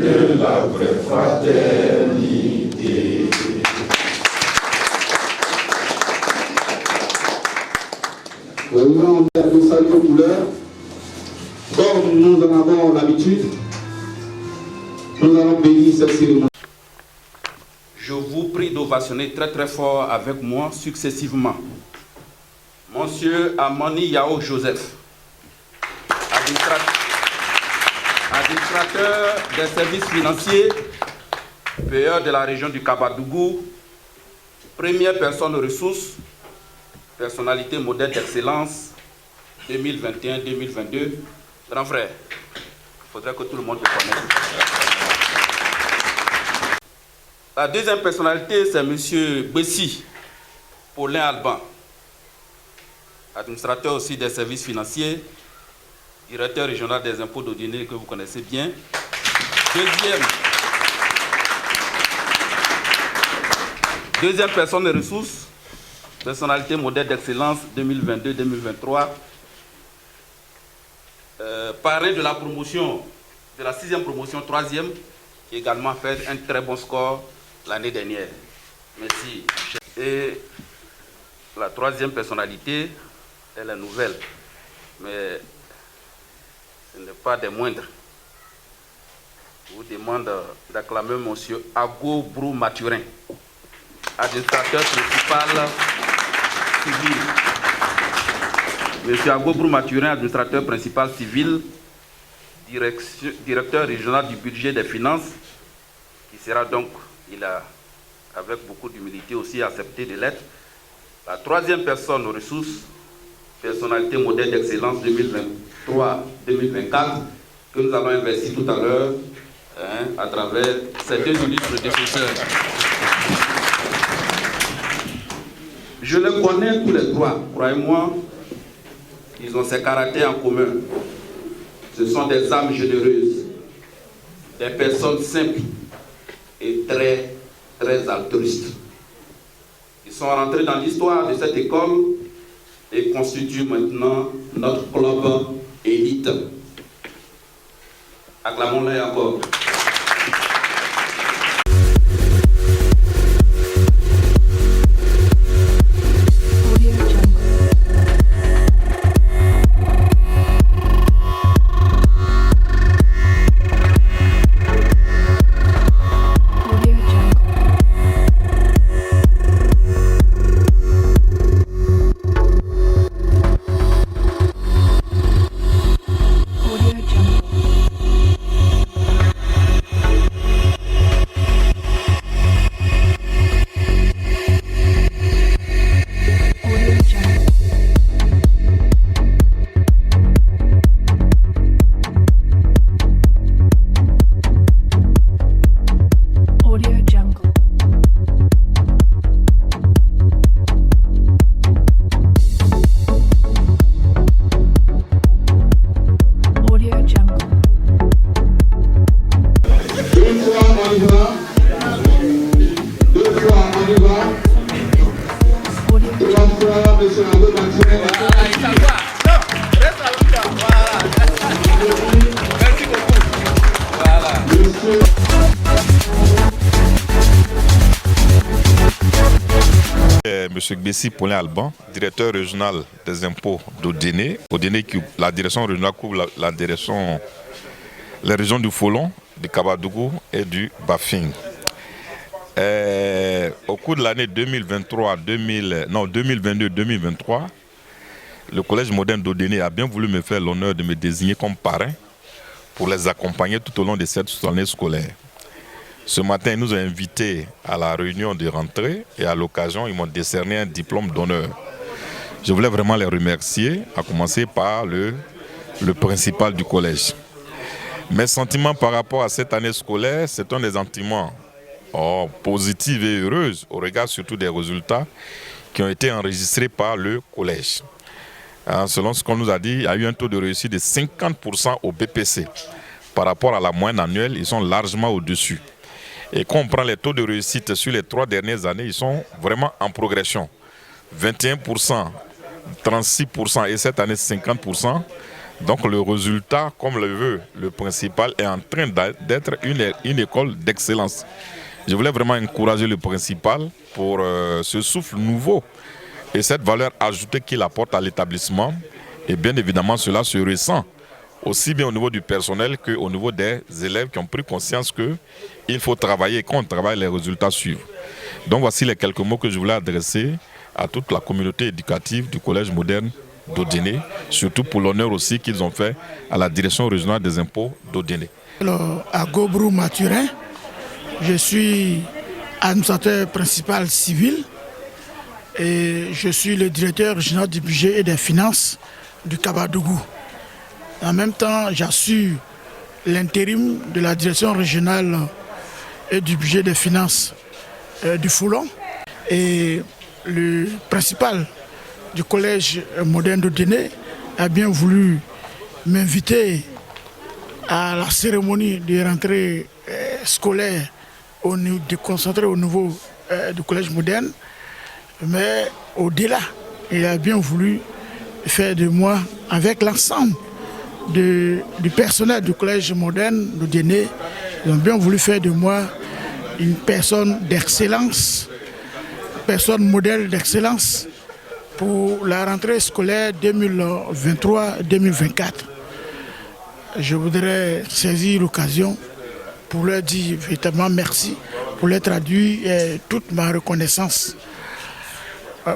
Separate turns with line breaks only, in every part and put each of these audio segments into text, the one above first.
de la vraie fraternité.
Nous saluons aux couleurs. Comme nous en avons l'habitude, nous allons bénir cette cérémonie.
Je vous prie d'ovationner très très fort avec moi successivement. Monsieur Amani Yao Joseph, administrateur des services financiers, payeur de la région du Kabadougou, première personne ressource, personnalité modèle d'excellence 2021-2022. Grand frère, il faudrait que tout le monde le connaisse. La deuxième personnalité, c'est M. Bessi, Paulin Alban, administrateur aussi des services financiers, directeur régional des impôts d'Odiné que vous connaissez bien. Deuxième personne de ressources, personnalité modèle d'excellence 2022-2023, parrain de la promotion, de la 6e promotion, 3e, qui a également fait un très bon score l'année dernière. Merci. Et la 3e personnalité, elle est nouvelle, mais ce n'est pas des moindres. Je vous demande d'acclamer M. Ago Brou Mathurin, administrateur principal civil. M. Ago Brou Mathurin, administrateur principal civil, directeur régional du budget des finances, qui sera donc, il a, avec beaucoup d'humilité aussi, accepté de l'être. La 3e personne aux ressources, personnalité modèle d'excellence 2023-2024, que nous allons investir tout à l'heure à travers ces deux illustres défenseurs. Je les connais tous les trois, croyez-moi, ils ont ces caractères en commun. Ce sont des âmes généreuses, des personnes simples et très, très altruistes. Ils sont rentrés dans l'histoire de cette école et constituent maintenant notre club élite. Acclamons-les encore.
Monsieur Bessi Paulin Alban, directeur régional des impôts d'Odiné. Odiné, la direction régionale couvre les régions du Folon, du Kabadougou et du Bafing. Au cours de l'année 2022-2023, le collège moderne d'Odiné a bien voulu me faire l'honneur de me désigner comme parrain pour les accompagner tout au long de cette année scolaire. Ce matin, ils nous ont invités à la réunion de rentrée et à l'occasion, ils m'ont décerné un diplôme d'honneur. Je voulais vraiment les remercier, à commencer par le principal du collège. Mes sentiments par rapport à cette année scolaire, c'est un des sentiments positifs et heureux au regard surtout des résultats qui ont été enregistrés par le collège. Selon ce qu'on nous a dit, il y a eu un taux de réussite de 50% au BPC. Par rapport à la moyenne annuelle, ils sont largement au-dessus. Et quand on prend les taux de réussite sur les 3 dernières années, ils sont vraiment en progression. 21%, 36% et cette année 50%. Donc le résultat, comme le veut le principal, est en train d'être une école d'excellence. Je voulais vraiment encourager le principal pour ce souffle nouveau et cette valeur ajoutée qu'il apporte à l'établissement. Et bien évidemment, cela se ressent aussi bien au niveau du personnel qu'au niveau des élèves qui ont pris conscience qu'il faut travailler et quand on travaille, les résultats suivent. Donc voici les quelques mots que je voulais adresser à toute la communauté éducative du Collège moderne d'Odéné, surtout pour l'honneur aussi qu'ils ont fait à la direction régionale des impôts d'Odéné.
Alors, à Gobrou Mathurin, je suis administrateur principal civil et je suis le directeur régional du budget et des finances du Kabadougou. En même temps, j'assure l'intérim de la direction régionale et du budget des finances du Foulon. Et le principal du collège moderne d'Odéné a bien voulu m'inviter à la cérémonie de rentrée scolaire déconcentrée au niveau du collège moderne. Mais au-delà, il a bien voulu faire de moi, avec l'ensemble du personnel du collège moderne d'Odéné, ils ont bien voulu faire de moi une personne d'excellence, personne modèle d'excellence pour la rentrée scolaire 2023-2024. Je voudrais saisir l'occasion pour leur dire véritablement merci, pour leur traduire toute ma reconnaissance.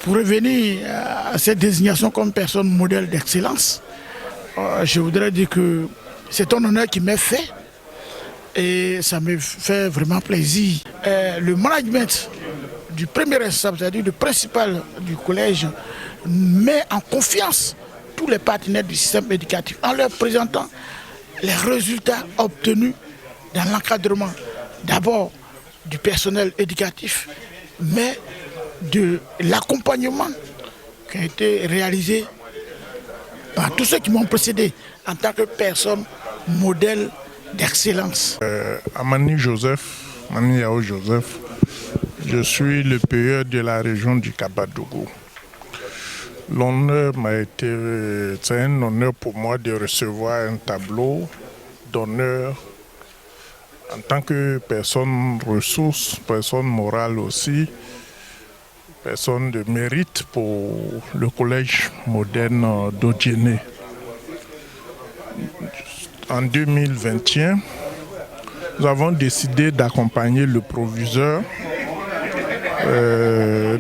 Pour revenir à cette désignation comme personne modèle d'excellence, je voudrais dire que c'est un honneur qui m'est fait et ça me fait vraiment plaisir. Le management du premier responsable, c'est-à-dire le principal du collège, met en confiance tous les partenaires du système éducatif en leur présentant les résultats obtenus dans l'encadrement d'abord du personnel éducatif, mais de l'accompagnement qui a été réalisé par tous ceux qui m'ont précédé en tant que personne modèle d'excellence.
Amani Yao Joseph, je suis le payeur de la région du Kabadougou. L'honneur m'a été, c'est un honneur pour moi de recevoir un tableau d'honneur en tant que personne ressource, personne morale aussi, personne de mérite pour le collège moderne d'Odéné. En 2021, nous avons décidé d'accompagner le proviseur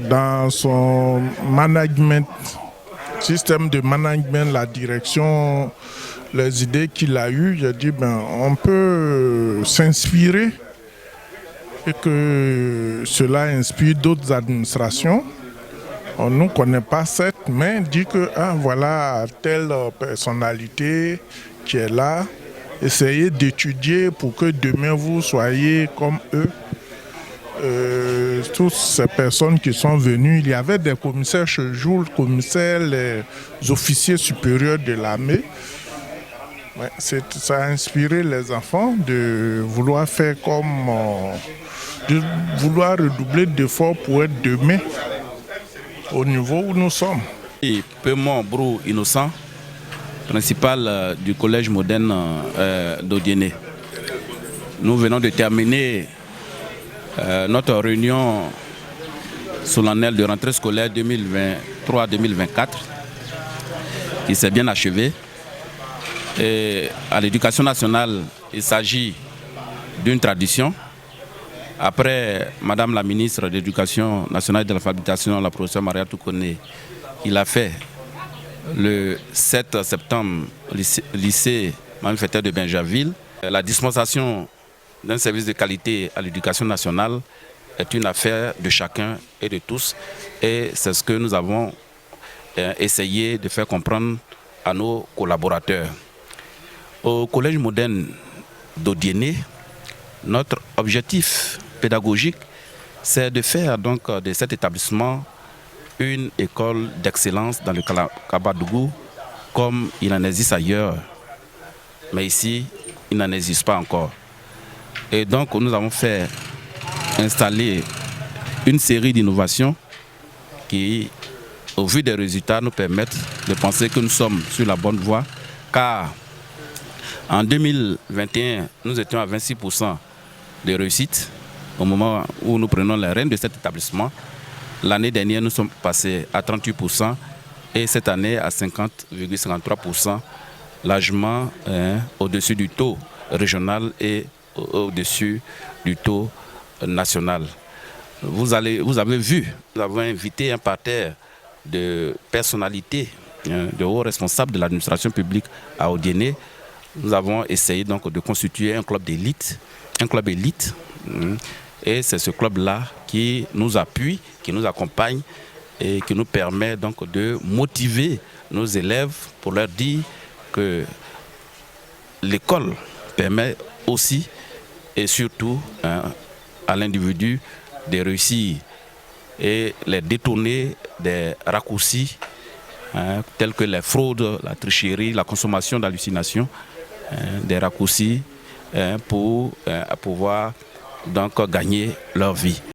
dans son management, système de management, la direction, les idées qu'il a eues. J'ai dit, on peut s'inspirer et que cela inspire d'autres administrations. On ne connaît pas cette, mais dit que voilà telle personnalité qui est là. Essayez d'étudier pour que demain vous soyez comme eux. Toutes ces personnes qui sont venues, il y avait des commissaires ce jour, les officiers supérieurs de l'armée. Ça a inspiré les enfants de vouloir faire de vouloir redoubler d'efforts pour être demain au niveau où nous sommes.
Et Pemon Brou Innocent, principal du collège moderne d'Odéné. Nous venons de terminer notre réunion solennelle de rentrée scolaire 2023-2024 qui s'est bien achevée. Et à l'éducation nationale, il s'agit d'une tradition. Après Madame la ministre de l'Éducation nationale et de l'alphabétisation, la professeure Maria Toukoné, il a fait le 7 septembre au lycée Mamiféter de Benjaville. La dispensation d'un service de qualité à l'éducation nationale est une affaire de chacun et de tous. Et c'est ce que nous avons essayé de faire comprendre à nos collaborateurs. Au Collège moderne d'Odéné, notre objectif pédagogique, c'est de faire donc de cet établissement une école d'excellence dans le Kabadougou, comme il en existe ailleurs. Mais ici, il n'en existe pas encore. Et donc, nous avons fait installer une série d'innovations qui, au vu des résultats, nous permettent de penser que nous sommes sur la bonne voie car en 2021, nous étions à 26% de réussite au moment où nous prenons les rênes de cet établissement. L'année dernière, nous sommes passés à 38% et cette année à 50,53%, largement au-dessus du taux régional et au-dessus du taux national. Vous avez vu, nous avons invité un parterre de personnalités, de hauts responsables de l'administration publique à Odiéné. Nous avons essayé donc de constituer un club d'élite, et c'est ce club-là qui nous appuie, qui nous accompagne et qui nous permet donc de motiver nos élèves pour leur dire que l'école permet aussi et surtout à l'individu de réussir et les détourner des raccourcis tels que les fraudes, la tricherie, la consommation d'hallucinations, des raccourcis pour pouvoir donc gagner leur vie.